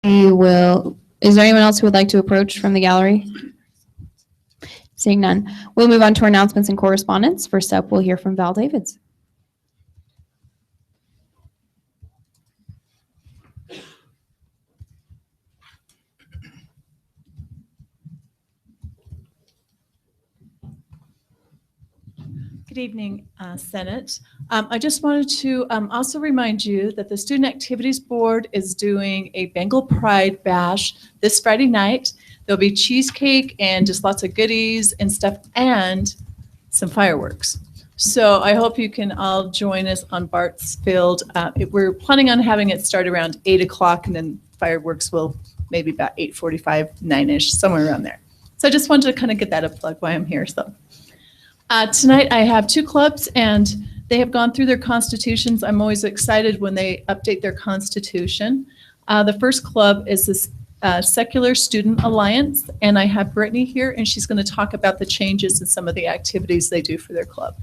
Is there anyone else who would like to approach from the gallery? Seeing none, we'll move on to our announcements and correspondence. First up, we'll hear from Val Davids. Good evening, Senate. I just wanted to also remind you that the Student Activities Board is doing a Bengal Pride Bash this Friday night. There'll be cheesecake and just lots of goodies and stuff and some fireworks. So I hope you can all join us on Bart's Field. We're planning on having it start around 8 o'clock and then fireworks will maybe about 8:45, 9-ish, somewhere around there. So I just wanted to kind of get that a plug while I'm here. So. Tonight I have two clubs and they have gone through their constitutions. I'm always excited when they update their constitution. The first club is this Secular Student Alliance, and I have Brittany here and she's going to talk about the changes and some of the activities they do for their club.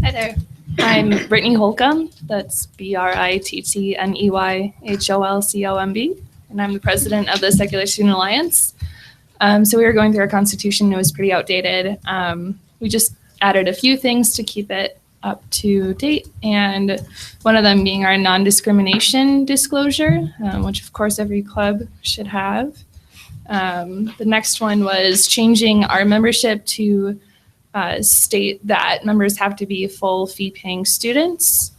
Hi there. I'm Brittany Holcomb. That's BrittneyHolcomb, and I'm the president of the Secular Student Alliance. So we were going through our constitution. It was pretty outdated. We just added a few things to keep it up to date, and one of them being our non-discrimination disclosure, which of course every club should have. The next one was changing our membership to state that members have to be full fee-paying students.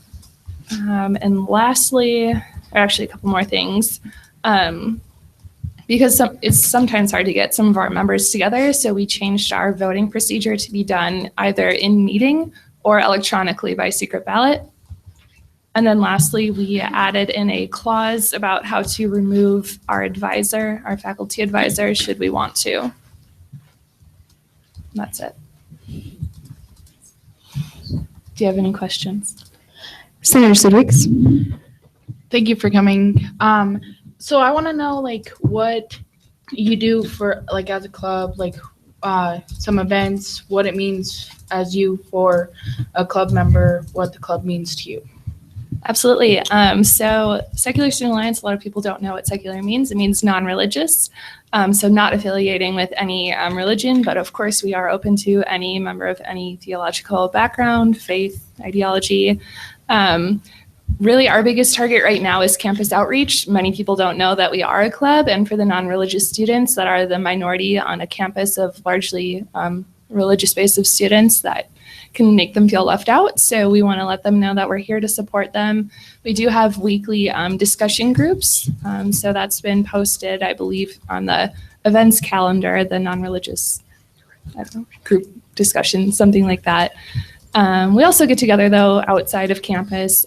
And lastly, or actually a couple more things. Because it's sometimes hard to get some of our members together, so we changed our voting procedure to be done either in meeting or electronically by secret ballot. And then lastly, we added in a clause about how to remove our advisor, our faculty advisor, should we want to. And that's it. Do you have any questions? Senator Sidwigs. Thank you for coming. So I want to know like what you do for like as a club, like some events, what it means as you for a club member, what the club means to you. Absolutely. So Secular Student Alliance, a lot of people don't know what secular means. It means non-religious. So not affiliating with any religion, but of course we are open to any member of any theological background, faith, ideology. Really, our biggest target right now is campus outreach. Many people don't know that we are a club, and for the non-religious students that are the minority on a campus of largely religious base of students, that can make them feel left out. So we want to let them know that we're here to support them. We do have weekly discussion groups. So that's been posted, I believe, on the events calendar, the non-religious group discussion, something like that. We also get together though outside of campus,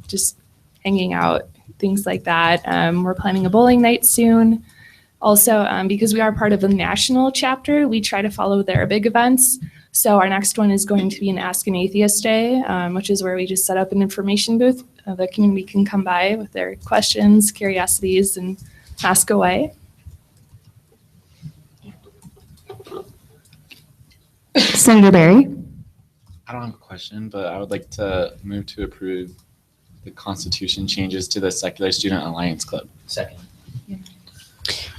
just hanging out, things like that. We're planning a bowling night soon. Also, because we are part of the national chapter, we try to follow their big events. So our next one is going to be an Ask an Atheist Day, which is where we just set up an information booth. The community can come by with their questions, curiosities, and ask away. Senator Barry. I don't have a question, but I would like to move to approve the constitution changes to the Secular Student Alliance Club. Second.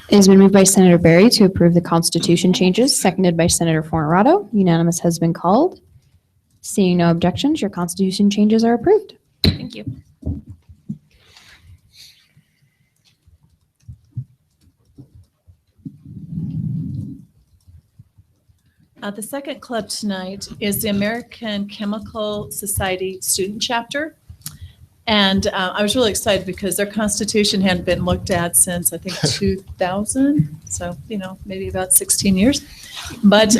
It has been moved by Senator Barry to approve the constitution changes, seconded by Senator Fornerato. Unanimous has been called. Seeing no objections, your constitution changes are approved. Thank you. The second club tonight is the American Chemical Society Student Chapter. And I was really excited because their constitution hadn't been looked at since, I think, 2000. So, maybe about 16 years. But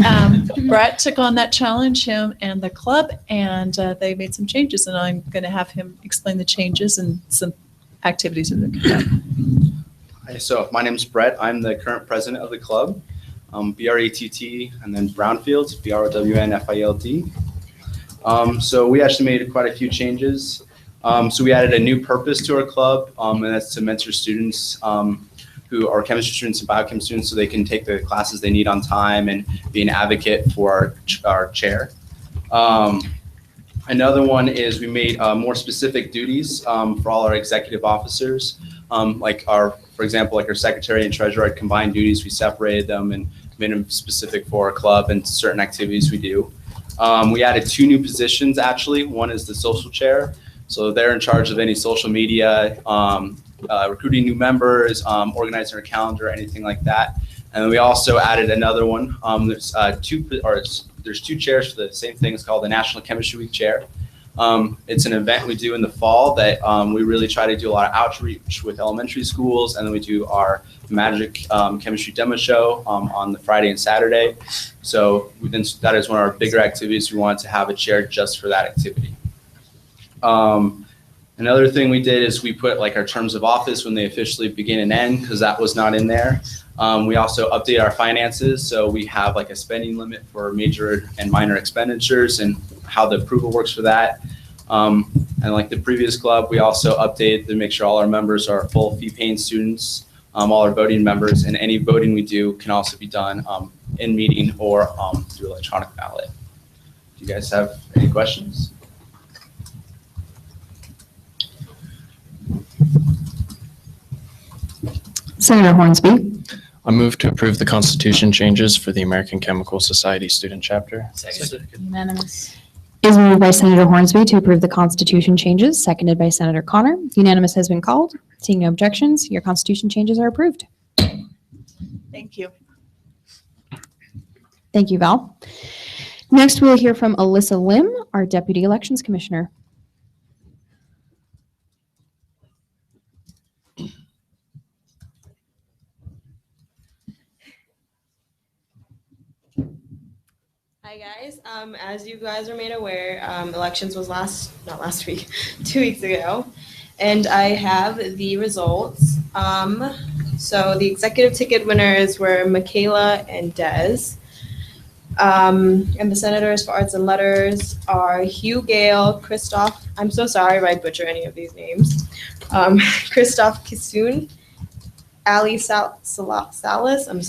Brett took on that challenge, him and the club, and they made some changes. And I'm going to have him explain the changes and some activities of the club. Hi, so my name's Brett. I'm the current president of the club. BRATT, and then Brownfield, BROWNFIELD. So we actually made quite a few changes. So we added a new purpose to our club, and that's to mentor students who are chemistry students and biochem students so they can take the classes they need on time and be an advocate for our chair. Another one is we made more specific duties for all our executive officers. For example, like our secretary and treasurer had combined duties. We separated them and made them specific for our club and certain activities we do. We added 2 new positions, actually. One is the social chair. So they're in charge of any social media, recruiting new members, organizing our calendar, anything like that. And then we also added another one. There's 2 chairs for the same thing. It's called the National Chemistry Week chair. It's an event we do in the fall that we really try to do a lot of outreach with elementary schools, and then we do our magic chemistry demo show on the Friday and Saturday. So that is one of our bigger activities. We wanted to have a chair just for that activity. Another thing we did is we put like our terms of office when they officially begin and end, because that was not in there. We also update our finances, so we have like a spending limit for major and minor expenditures and how the approval works for that. And like the previous club, we also updated to make sure all our members are full fee-paying students, all our voting members, and any voting we do can also be done in meeting or through electronic ballot. Do you guys have any questions? Senator Hornsby. I move to approve the constitution changes for the American Chemical Society student chapter. Unanimous. It is moved by Senator Hornsby to approve the constitution changes, seconded by Senator Connor. Unanimous has been called. Seeing no objections, your constitution changes are approved. Thank you. Thank you, Val. Next, we'll hear from Alyssa Lim, our Deputy Elections Commissioner. Hi guys, as you guys are made aware, elections was not last week, 2 weeks ago, and I have the results. So the executive ticket winners were Michaela and Des. And the senators for arts and letters are Hugh Gale, Christoph, I'm so sorry if I butcher any of these names, Christoph Kissoon, Ali Salas, I'm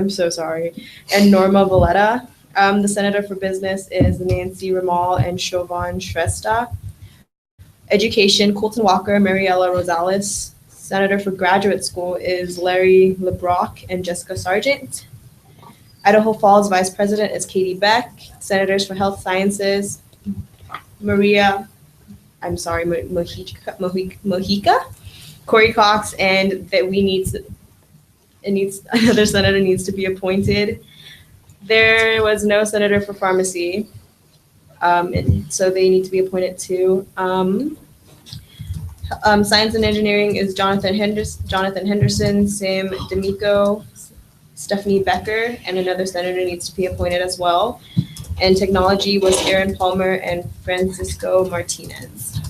so sorry, and Norma Valletta. The senator for business is Nancy Ramal and Chauvin Shrestha. Education, Colton Walker, Mariella Rosales. Senator for graduate school is Larry LeBrock and Jessica Sargent. Idaho Falls vice president is Katie Beck. Senators for health sciences, Mojica, Corey Cox, and that another senator needs to be appointed. There was no senator for pharmacy, and so they need to be appointed too. Science and engineering is Jonathan Henderson, Sam D'Amico, Stephanie Becker, and another senator needs to be appointed as well. And technology was Aaron Palmer and Francisco Martinez.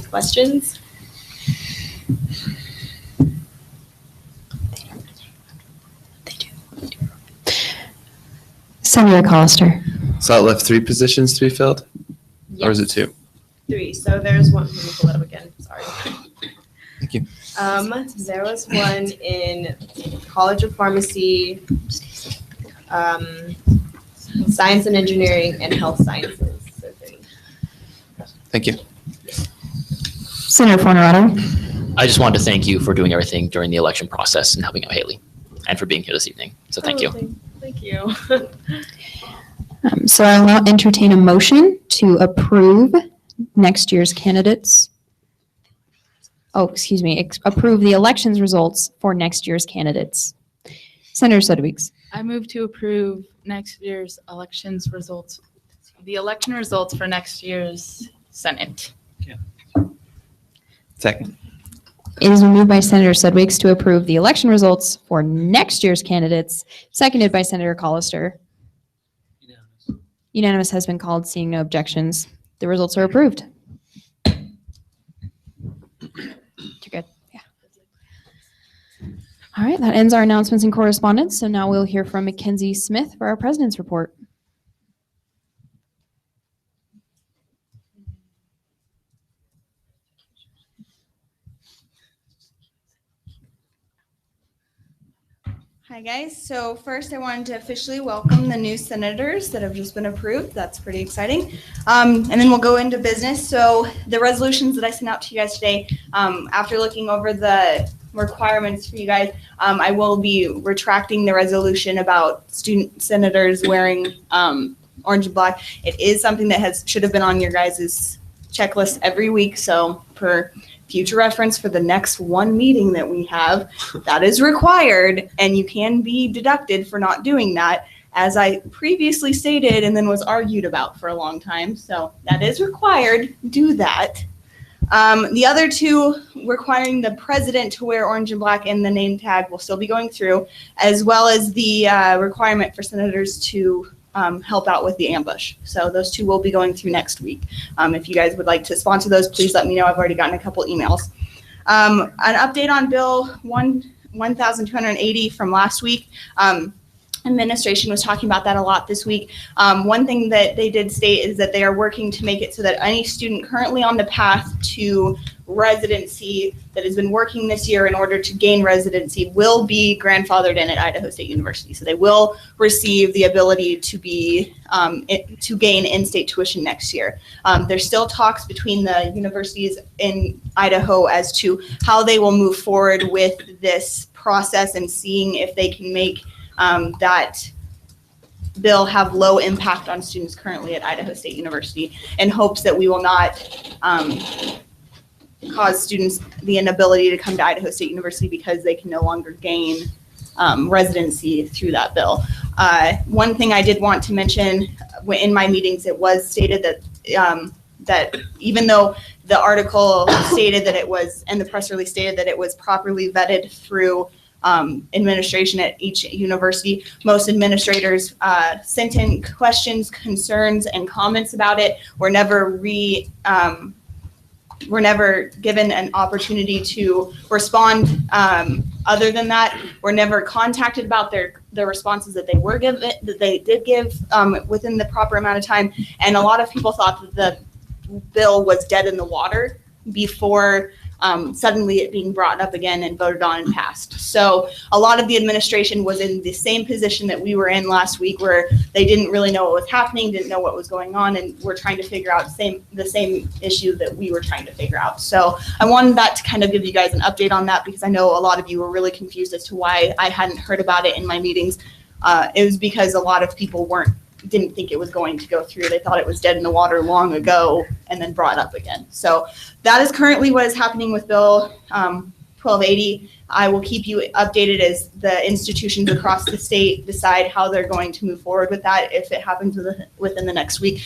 Questions? Senator Collister. So that left 3 positions to be filled? Or is it 2? 3. So there's one. Let me pull it up again. Sorry. Thank you. There was one in College of Pharmacy, Science and Engineering, and Health Sciences. So 3. Thank you. Senator Fortunato. I just wanted to thank you for doing everything during the election process and helping out Haley, and for being here this evening. So thank you. Thank you. So I'll now entertain a motion to approve next year's candidates. Approve the elections results for next year's candidates. Senator Sotobeeks. I move to approve next year's elections results, the election results for next year's Senate. Second. It is moved by Senator Sudwigs to approve the election results for next year's candidates, seconded by Senator Collister. Unanimous has been called, seeing no objections. The results are approved. You're good. Yeah. All right, that ends our announcements and correspondence. So now we'll hear from Mackenzie Smith for our president's report. Hi guys. So first I wanted to officially welcome the new senators that have just been approved. That's pretty exciting. And then we'll go into business. So the resolutions that I sent out to you guys today, after looking over the requirements for you guys, I will be retracting the resolution about student senators wearing orange and black. It is something that should have been on your guys' checklist every week. So for future reference for the next one meeting that we have, that is required, and you can be deducted for not doing that, as I previously stated and then was argued about for a long time. So that is required. Do that. The other two, requiring the president to wear orange and black and the name tag, will still be going through, as well as the requirement for senators to help out with the ambush. So those two will be going through next week. If you guys would like to sponsor those, please let me know. I've already gotten a couple emails. An update on Bill 1280 from last week. Administration was talking about that a lot this week. One thing that they did state is that they are working to make it so that any student currently on the path to residency that has been working this year in order to gain residency will be grandfathered in at Idaho State University. So they will receive the ability to be to gain in-state tuition next year. There's still talks between the universities in Idaho as to how they will move forward with this process and seeing if they can make that bill have low impact on students currently at Idaho State University, in hopes that we will not cause students the inability to come to Idaho State University because they can no longer gain residency through that bill. One thing I did want to mention in my meetings, it was stated that that even though the article stated that it was, and the press release stated that it was properly vetted through administration at each university, most administrators sent in questions, concerns, and comments about it. Were never given an opportunity to respond. Other than that, were never contacted about the responses that they were given, that they did give within the proper amount of time. And a lot of people thought that the bill was dead in the water before suddenly it being brought up again and voted on and passed. So a lot of the administration was in the same position that we were in last week, where they didn't really know what was happening, didn't know what was going on, and were trying to figure out the same issue that we were trying to figure out. So I wanted that to kind of give you guys an update on that, because I know a lot of you were really confused as to why I hadn't heard about it in my meetings. It was because a lot of people didn't think it was going to go through. They thought it was dead in the water long ago and then brought up again. So that is currently what is happening with Bill 1280. I will keep you updated as the institutions across the state decide how they're going to move forward with that, if it happens within the next week.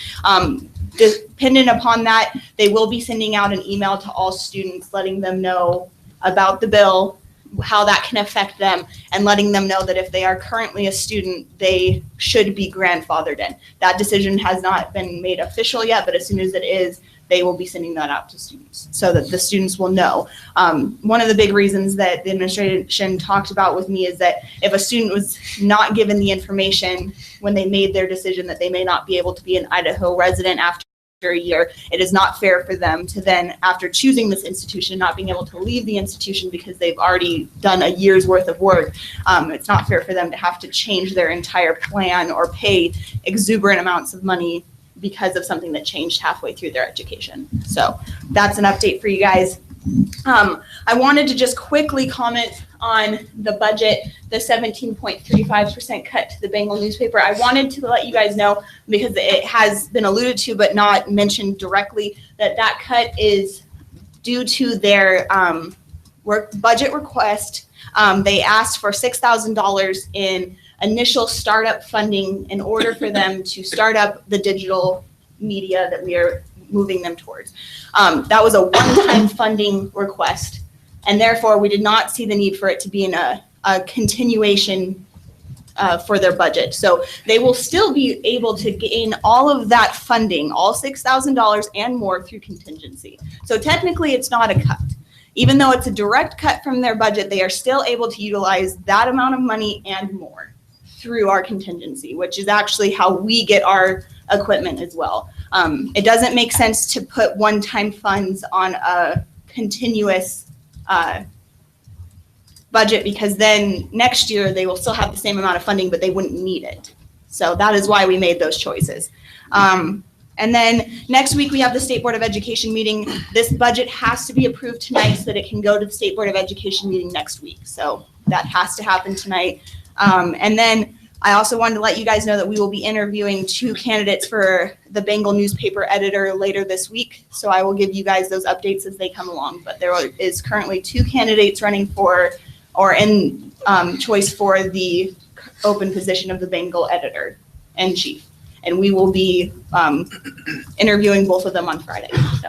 Dependent upon that, they will be sending out an email to all students letting them know about the bill, how that can affect them, and letting them know that if they are currently a student, they should be grandfathered in. That decision has not been made official yet, but as soon as it is, they will be sending that out to students so that the students will know. One of the big reasons that the administration talked about with me is that if a student was not given the information when they made their decision that they may not be able to be an Idaho resident after a year, it is not fair for them to then, after choosing this institution, not being able to leave the institution because they've already done a year's worth of work. It's not fair for them to have to change their entire plan or pay exuberant amounts of money because of something that changed halfway through their education. So that's an update for you guys. I wanted to just quickly comment on the budget, the 17.35% cut to the Bengal newspaper. I wanted to let you guys know, because it has been alluded to but not mentioned directly, that cut is due to their budget request. They asked for $6,000 in initial startup funding in order for them to start up the digital media that we are moving them towards. That was a one-time funding request, and therefore we did not see the need for it to be in a continuation for their budget. So they will still be able to gain all of that funding, all $6,000 and more, through contingency. So technically it's not a cut. Even though it's a direct cut from their budget, they are still able to utilize that amount of money and more through our contingency, which is actually how we get our equipment as well. It doesn't make sense to put one-time funds on a continuous budget because then next year they will still have the same amount of funding, but they wouldn't need it. So that is why we made those choices. And then next week we have the State Board of Education meeting. This budget has to be approved tonight so that it can go to the State Board of Education meeting next week. So that has to happen tonight. And then I also wanted to let you guys know that we will be interviewing 2 candidates for the Bengal newspaper editor later this week. So I will give you guys those updates as they come along. But there is currently 2 candidates running for or in choice for the open position of the Bengal editor in chief. And we will be interviewing both of them on Friday. So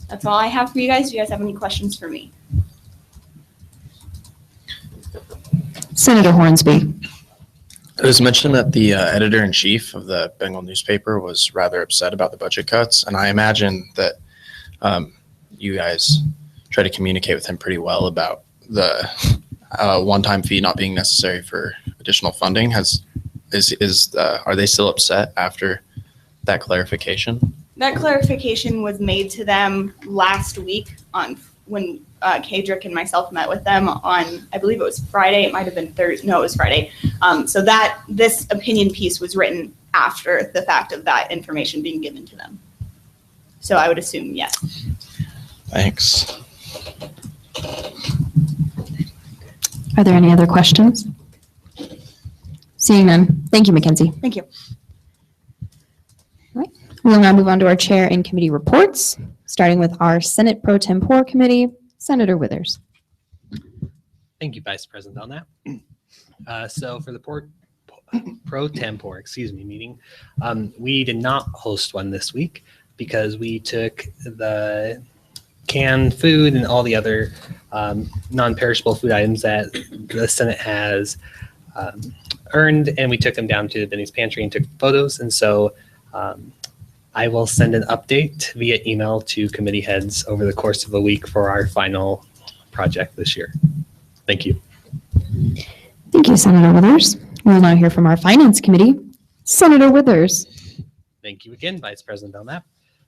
that's all I have for you guys. Do you guys have any questions for me? Senator Hornsby. It was mentioned that the editor-in-chief of the Bengal newspaper was rather upset about the budget cuts, and I imagine that you guys try to communicate with him pretty well about the one-time fee not being necessary for additional funding. Are they still upset after that clarification? That clarification was made to them last week when Kadrick and myself met with them on, I believe it was Friday. It might have been Thursday. No, it was Friday. So this opinion piece was written after the fact of that information being given to them. So I would assume yes. Thanks. Are there any other questions? Seeing none. Thank you, Mackenzie. Thank you. All right. We'll now move on to our chair and committee reports, starting with our Senate Pro Tempore Committee, Senator Withers. Thank you, Vice President Belknap. So for the Pro Tempore, meeting, we did not host one this week because we took the canned food and all the other non-perishable food items that the Senate has earned, and we took them down to Benny's Pantry and took photos. And so I will send an update via email to committee heads over the course of a week for our final project this year. Thank you. Thank you, Senator Withers. We'll now hear from our Finance Committee, Senator Withers. Thank you again, Vice President Belknap.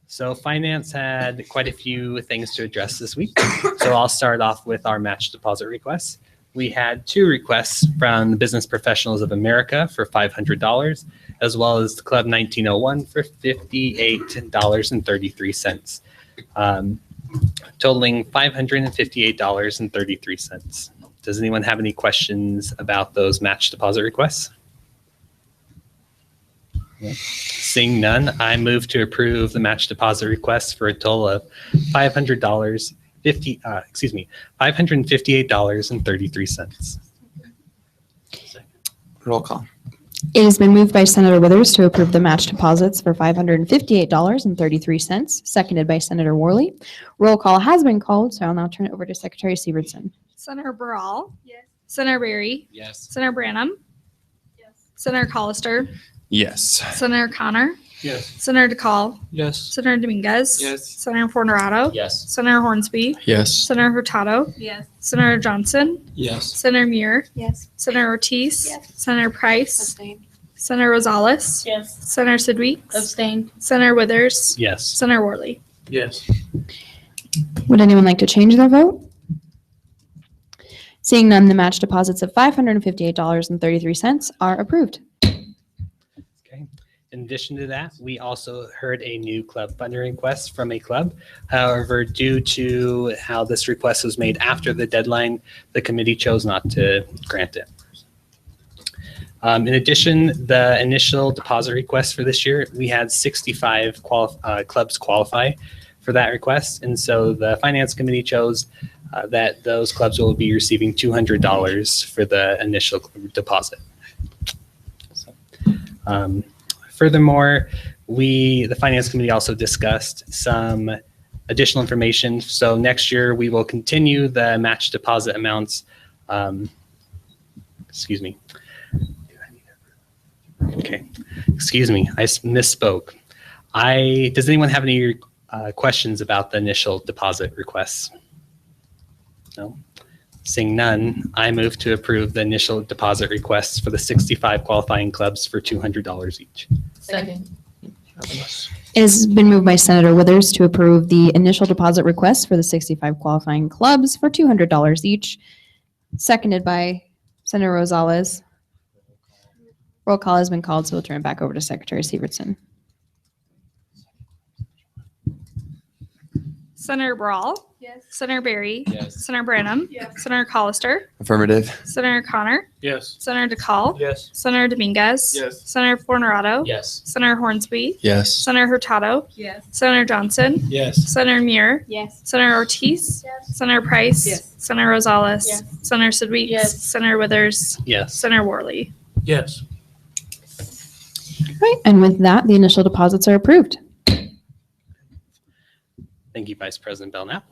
So Finance had quite a few things to address this week. So I'll start off with our match deposit requests. We had 2 requests from the Business Professionals of America for $500, as well as the Club 1901 for $58.33, totaling $558.33. Does anyone have any questions about those match deposit requests? Seeing none, I move to approve the match deposit request for a total of $558.33. Roll call. It has been moved by Senator Withers to approve the match deposits for $558.33, seconded by Senator Worley. Roll call has been called, so I'll now turn it over to Secretary Severson. Senator Burrell? Yes. Senator Berry? Yes. Senator Branham? Yes. Senator Collister? Yes. Senator Connor? Yes. Senator DeCall? Yes. Senator Dominguez? Yes. Senator Fortunato? Yes. Senator Hornsby? Yes. Senator Hurtado? Yes. Senator Johnson? Yes. Senator Muir? Yes. Senator Ortiz? Yes. Senator Price? Abstain. Senator Rosales? Yes. Senator Sidweeks? Abstain. Senator Withers? Yes. Senator Worley? Yes. Would anyone like to change their vote? Seeing none, the match deposits of $558.33 are approved. Okay. In addition to that, we also heard a new club funding request from a club. However, due to how this request was made after the deadline, the committee chose not to grant it. In addition, the initial deposit request for this year, we had 65 clubs qualify for that request. And so the Finance Committee chose that those clubs will be receiving $200 for the initial deposit. So, furthermore, the Finance Committee also discussed some additional information. So next year, we will continue the match deposit amounts. Excuse me. Okay, excuse me, I misspoke. Does anyone have any questions about the initial deposit requests? No? Seeing none, I move to approve the initial deposit requests for the 65 qualifying clubs for $200 each. Second. It has been moved by Senator Withers to approve the initial deposit requests for the 65 qualifying clubs for $200 each, seconded by Senator Rosales. Roll call has been called, so we'll turn it back over to Secretary Severson. Senator Brawl. Yes. Senator Barry. Yes. Senator Branham. Yes. Senator Colister. Affirmative. Senator Connor. Yes. Senator DeCall. Yes. Senator Dominguez. Yes. Senator Fornerado. Yes. Senator Hornsby. Yes. Senator Hurtado. Yes. Senator Johnson. Yes. Senator Muir. Yes. Senator Ortiz. Senator Price. Yes. Senator Rosales. Yes. Senator Sidweeks. Yes. Senator Withers. Yes. Senator Worley. Yes. Right, and with that, the initial deposits are approved. Thank you, Vice President Belknap.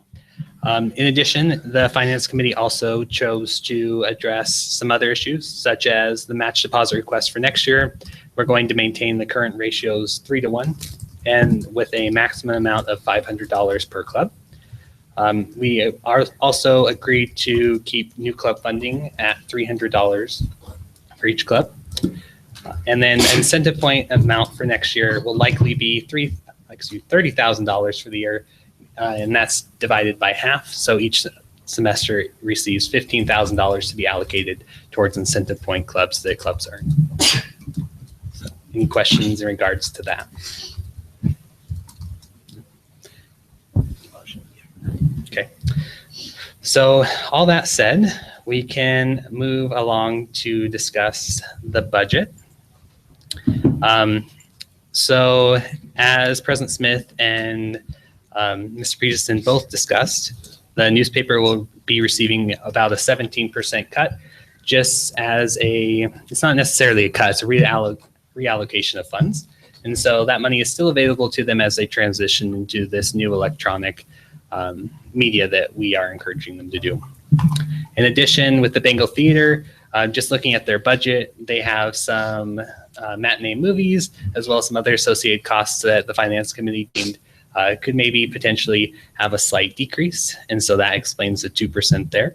In addition, the Finance Committee also chose to address some other issues, such as the match deposit request for next year. We're going to maintain the current ratios 3-1 and with a maximum amount of $500 per club. We are also agreed to keep new club funding at $300 for each club. And then incentive point amount for next year will likely be $30,000 for the year, and that's divided by half. So each semester receives $15,000 to be allocated towards incentive point clubs that clubs earn. So, any questions in regards to that? Okay. So all that said, we can move along to discuss the budget. So as President Smith and Mr. Peterson both discussed, the newspaper will be receiving about a 17% cut, just as it's not necessarily a cut, it's a reallocation of funds. And so that money is still available to them as they transition into this new electronic media that we are encouraging them to do. In addition, with the Bengal Theater, just looking at their budget, they have some matinee movies, as well as some other associated costs that the Finance Committee deemed could maybe potentially have a slight decrease. And so that explains the 2% there.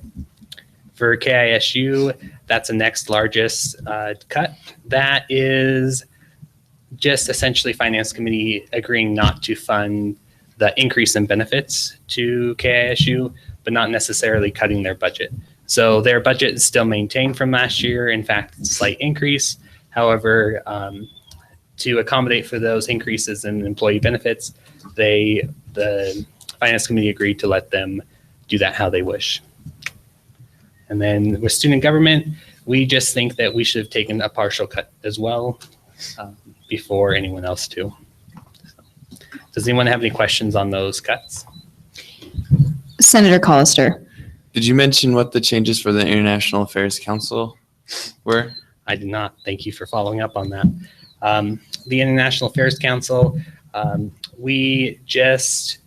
For KISU, that's the next largest cut. That is just essentially Finance Committee agreeing not to fund the increase in benefits to KISU, but not necessarily cutting their budget. So their budget is still maintained from last year. In fact, it's a slight increase. However, to accommodate for those increases in employee benefits, the Finance Committee agreed to let them do that how they wish. And then with student government, we just think that we should have taken a partial cut as well before anyone else too. Does anyone have any questions on those cuts? Senator Colister. Did you mention what the changes for the International Affairs Council were? I did not. Thank you for following up on that. The International Affairs Council, we just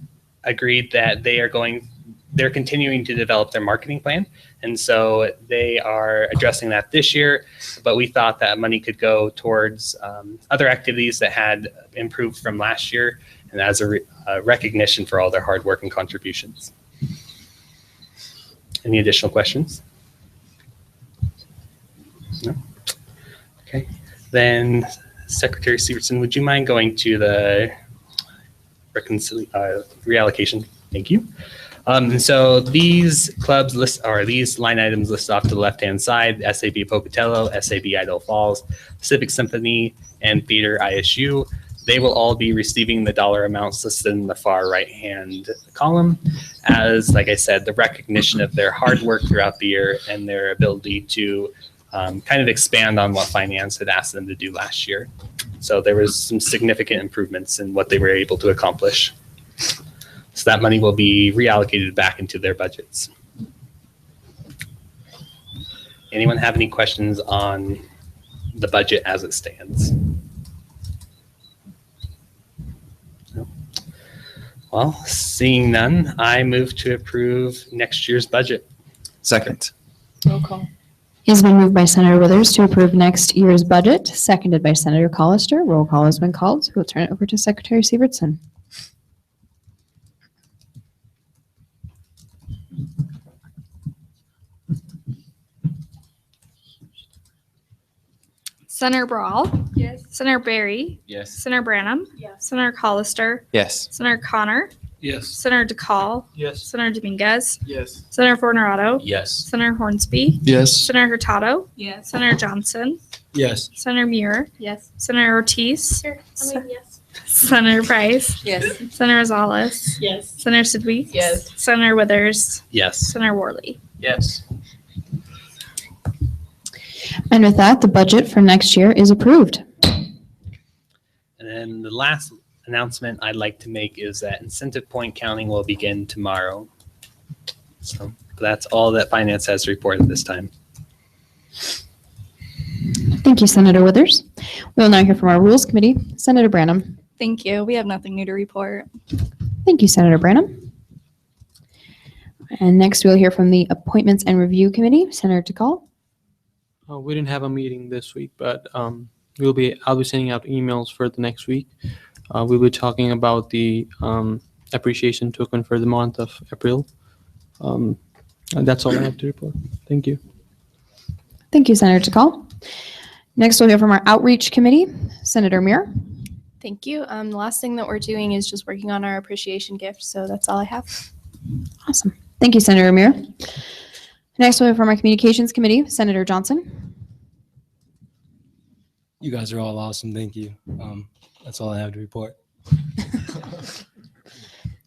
agreed that they're continuing to develop their marketing plan. And so they are addressing that this year, but we thought that money could go towards other activities that had improved from last year, and as a recognition for all their hard work and contributions. Any additional questions? No? Okay. Then Secretary Severson, would you mind going to the reallocation? Thank you. So these clubs these line items listed off to the left-hand side: SAB Pocatello, SAB Idaho Falls, Civic Symphony, and Theater ISU. They will all be receiving the dollar amounts listed in the far right-hand column as, like I said, the recognition of their hard work throughout the year and their ability to kind of expand on what finance had asked them to do last year. So there was some significant improvements in what they were able to accomplish. So that money will be reallocated back into their budgets. Anyone have any questions on the budget as it stands? No? Well, seeing none, I move to approve next year's budget. Second. Roll call. It has been moved by Senator Withers to approve next year's budget, seconded by Senator Colister. Roll call has been called, so we'll turn it over to Secretary Severson. Senator Brawl. Yes. Senator Barry. Yes. Senator Branham. Yes. Senator Colister. Yes. Senator Connor. Yes. Senator DeCall, Yes. Senator Dominguez, Yes. Senator Fortunato, Yes. Senator Hornsby, Yes. Senator Hurtado, Yes. Senator Johnson, Yes. Senator Muir, Yes. Senator Ortiz, Yes. Senator Price, Yes. Senator Rosales, Yes. Senator Sidwick, Yes. Senator Withers, Yes. Senator Worley. Yes. And with that, the budget for next year is approved. And then the last announcement I'd like to make is that incentive point counting will begin tomorrow. So that's all that finance has to report at this time. Thank you, Senator Withers. We will now hear from our Rules Committee. Senator Branham. Thank you. We have nothing new to report. Thank you, Senator Branham. And next, we'll hear from the Appointments and Review Committee. Senator DeCall. We didn't have a meeting this week, but I'll be sending out emails for the next week. We'll be talking about the appreciation token for the month of April. And that's all I have to report. Thank you. Thank you, Senator DeCall. Next, we'll hear from our Outreach Committee. Senator Muir. Thank you. The last thing that we're doing is just working on our appreciation gift. So that's all I have. Awesome. Thank you, Senator Muir. Next, we'll hear from our Communications Committee. Senator Johnson. You guys are all awesome. Thank you. That's all I have to report.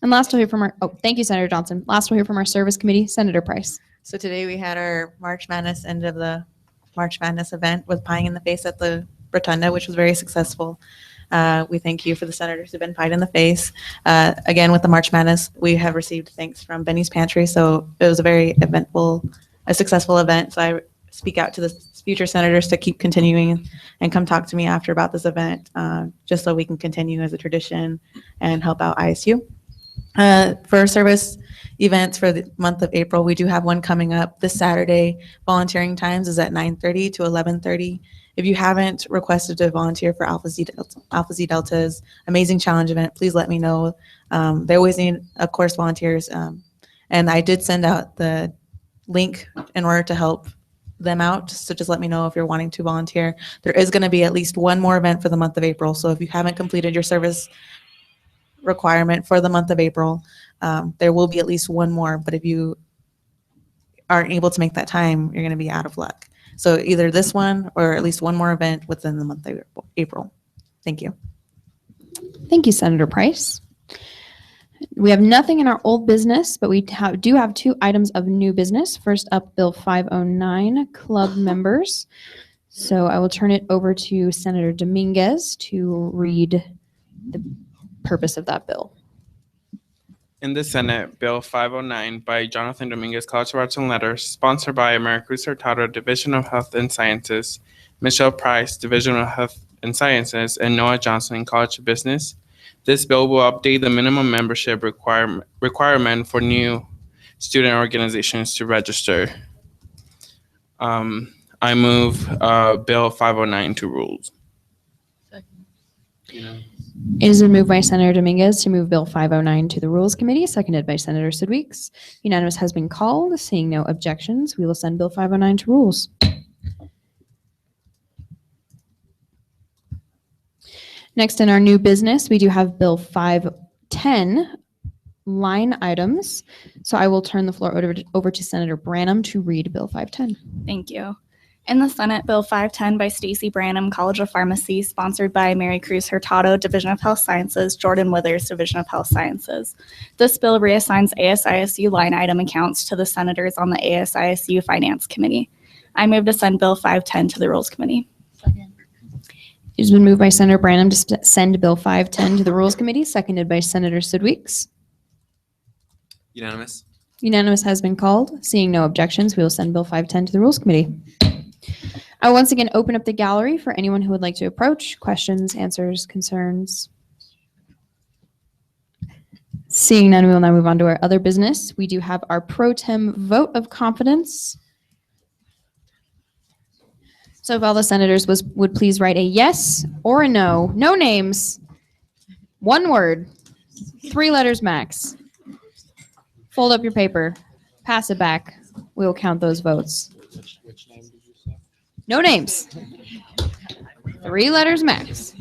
And last, we'll hear from thank you, Senator Johnson. Last, we'll hear from our Service Committee. Senator Price. So today we had our March Madness, end of the March Madness event with Pieing in the Face at the Rotunda, which was very successful. We thank you for the senators who've been pied in the face. Again, with the March Madness, we have received thanks from Benny's Pantry. So it was a very successful event. So I speak out to the future senators to keep continuing and come talk to me after about this event, just so we can continue as a tradition and help out ISU. For service events for the month of April, we do have one coming up this Saturday. Volunteering times is at 9:30 to 11:30. If you haven't requested to volunteer for Alpha Zeta Delta's Amazing Challenge event, please let me know. They always need, of course, volunteers. And I did send out the link in order to help them out. So just let me know if you're wanting to volunteer. There is going to be at least one more event for the month of April. So if you haven't completed your service requirement for the month of April, there will be at least one more. But if you aren't able to make that time, you're going to be out of luck. So either this one or at least one more event within the month of April. Thank you. Thank you, Senator Price. We have nothing in our old business, but we do have two items of new business. First up, Bill 509, club members. So I will turn it over to Senator Dominguez to read the purpose of that bill. In the Senate, Bill 509 by Jonathan Dominguez, College of Arts and Letters, sponsored by Maricruz Hurtado, Division of Health and Sciences, Michelle Price, Division of Health and Sciences, and Noah Johnson, College of Business. This bill will update the minimum membership requirement for new student organizations to register. I move Bill 509 to rules. It has been moved by Senator Dominguez to move Bill 509 to the Rules Committee, seconded by Senator Sidweeks. Unanimous has been called. Seeing no objections, we will send Bill 509 to Rules. Next in our new business, we do have Bill 510, line items. So I will turn the floor over to Senator Branham to read Bill 510. Thank you. In the Senate, Bill 510 by Stacey Branham, College of Pharmacy, sponsored by Maricruz Hurtado, Division of Health Sciences, Jordan Withers, Division of Health Sciences. This bill reassigns ASISU line item accounts to the senators on the ASISU Finance Committee. I move to send Bill 510 to the Rules Committee. It has been moved by Senator Branham to send Bill 510 to the Rules Committee, seconded by Senator Sidweeks. Unanimous. Unanimous has been called. Seeing no objections, we will send Bill 510 to the Rules Committee. I will once again open up the gallery for anyone who would like to approach. Questions, answers, concerns. Seeing none, we will now move on to our other business. We do have our pro tem vote of confidence. So if all the senators would please write a yes or a no. No names. One word. 3 letters max. Fold up your paper. Pass it back. We will count those votes. Which name did you say? No names. 3 letters max.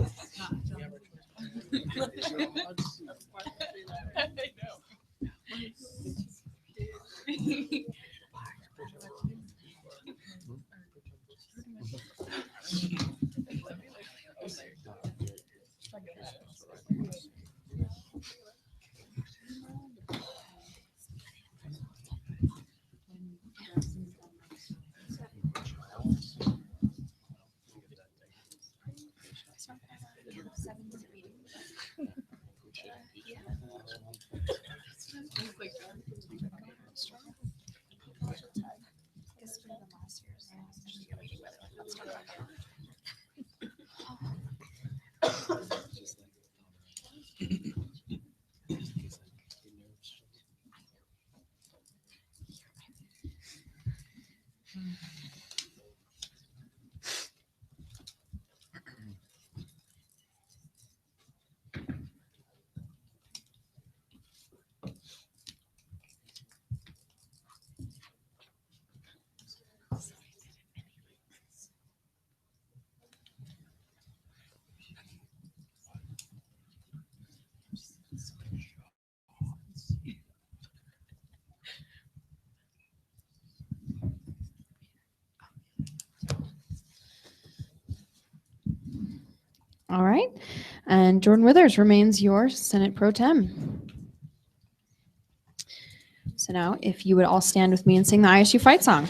All right. And Jordan Withers remains your Senate Pro Tem. So now, if you would all stand with me and sing the ISU fight song.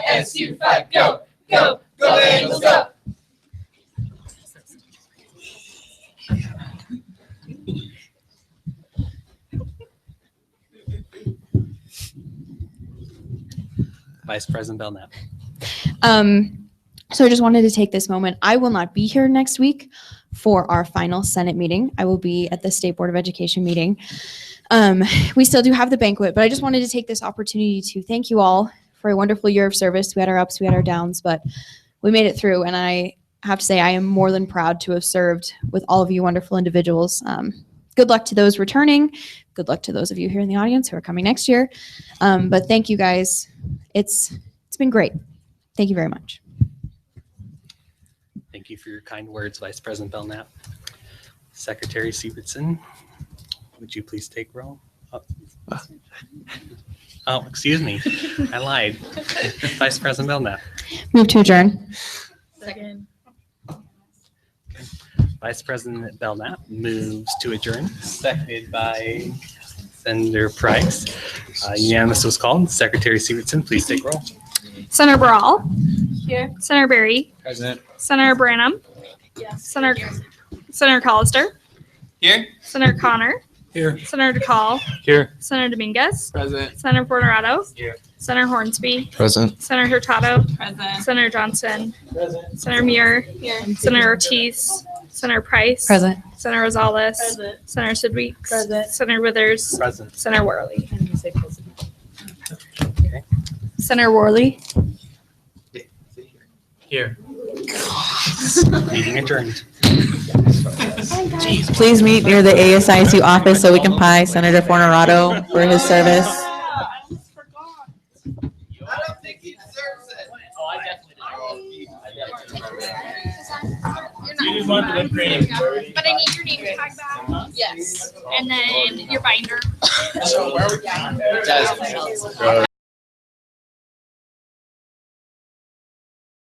ISU fight, go, go, go Bengals, go. Vice President Belknap. So I just wanted to take this moment. I will not be here next week for our final Senate meeting. I will be at the State Board of Education meeting. We still do have the banquet, but I just wanted to take this opportunity to thank you all for a wonderful year of service. We had our ups, we had our downs, but we made it through. And I have to say, I am more than proud to have served with all of you wonderful individuals. Good luck to those returning. Good luck to those of you here in the audience who are coming next year. But thank you guys. It's been great. Thank you very much. Thank you for your kind words, Vice President Belknap. Secretary Severson, would you please take roll? Oh, excuse me. I lied. Vice President Belknap. Move to adjourn. Second. Vice President Belknap moves to adjourn, seconded by Senator Price. Unanimous was called. Secretary Severson, please take roll. Senator Brawl. Here. Senator Berry. Present. Senator Branham. Yes. Senator Collister. Here. Senator Connor. Here. Senator DeCall. Here. Senator Dominguez. Present. Senator Fortunato. Here. Senator Hornsby. Present. Senator Hurtado. Present. Senator Johnson. Present. Senator Muir. Here. Senator Ortiz. Senator Price. Present. Senator Rosales. Present. Senator Sidweeks. Present. Senator Withers. Present. Senator Worley. And you say president. Senator Worley. Here. Meeting adjourned. Please meet near the ASISU office so we can pie Senator Fortunato for his service. I don't think he deserves it. Oh, I definitely do. But I need your name tag back. Yes. And then your binder. So where are we going?